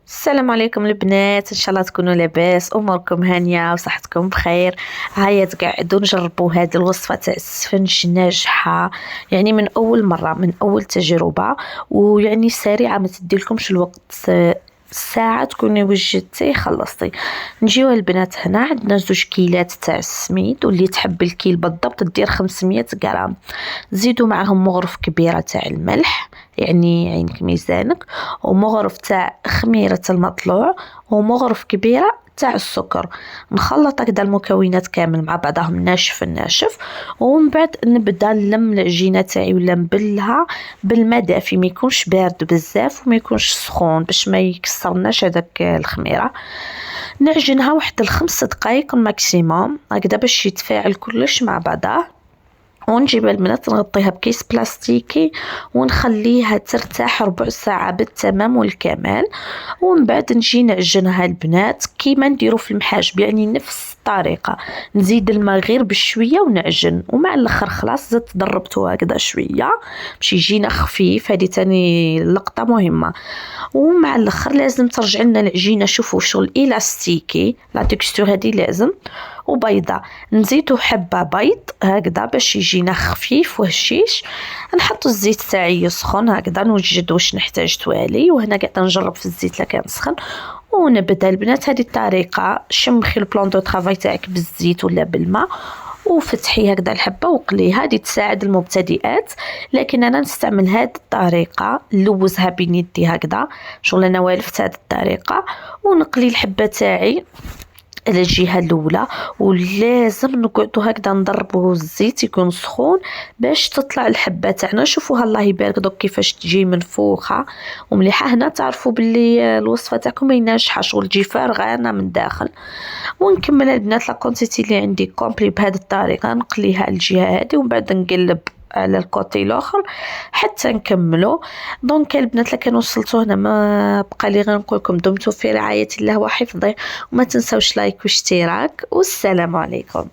السلام عليكم البنات، ان شاء الله تكونوا لاباس، اموركم هانيه وصحتكم بخير. هيا تقعدوا نجربوا هذه الوصفه تاع السفنج ناجحه، يعني من اول مره، من اول تجربه، ويعني سريعه ما تديلكمش الوقت. ساعة تكوني وجدتي خلصتي. نجيو البنات، هنا عندنا 2 كيلات تاع السميد، واللي تحب الكيل بالضبط دير 500 غرام. زيدوا معهم مغرف كبيرة تاع الملح، يعني عينك ميزانك، ومغرف تاع خميرة المطلوع، ومغرف كبيرة تاع السكر. نخلط هكذا المكونات كامل مع بعضهم ناشف الناشف، ومن بعد نبدا نلم العجينه تاعي ولا نبلها بالماء دافي، ما يكونش بارد بزاف وما يكونش سخون باش ما يكسرناش هذاك الخميره. نعجنها واحد ال5 دقائق ماكسيموم هكذا باش يتفاعل كلش مع بعضه. ونجيب البنات نغطيها بكيس بلاستيكي ونخليها ترتاح ربع ساعة بالتمام والكمال. ومن بعد نجي نعجنها البنات كيما نديرو في المحاجب، يعني نفس الطريقة. نزيد الماء غير بشوية ونعجن، ومع الاخر خلاص زدت ضربته هكذا شوية باش يجينا خفيف. هذه تاني لقطة مهمة. ومع الاخر لازم ترجع لنا العجينة، شوفوا شغل الاستيكي، لا تكستور هذه لازم. وبيضة نزيدو حبة بيض هكذا باش يجينا خفيف وهشيش. نحط الزيت تاعي يسخن هكذا، نوجد واش نحتاج توالي، وهنا قاعده نجرب في الزيت لا كان سخن. ونبدا البنات هذه الطريقه، شمخي البلان دو طرافاي تاعك بالزيت ولا بالماء، وفتحي هكذا الحبه وقليها. هذه تساعد المبتدئات، لكن انا نستعمل هذه الطريقه، نلوزها بين يدي هكذا، شغل انا والفت هذه الطريقه. ونقلي الحبه تاعي على الجهه الاولى، ولازم نقعدوا هكذا نضربوا الزيت يكون سخون باش تطلع الحبه تاعنا. شوفوها الله يبارك دوك كيفاش تجي منفوخه ومليحه. هنا تعرفوا باللي الوصفه تاعكم ما ناجحه، شغل تجي فارغه انا من داخل. ونكمل البنات لا كونتيتي اللي عندي كومبلي بهذه الطريقه، نقليها على الجهه هذه ومن بعد نقلب على الكوتي الاخر حتى نكملو. دونك البنات اللي كانوا وصلتوا هنا، ما بقى لي غير نقول لكم دمتم في رعايه الله وحفظه، وما تنسوش لايك واشتراك، والسلام عليكم.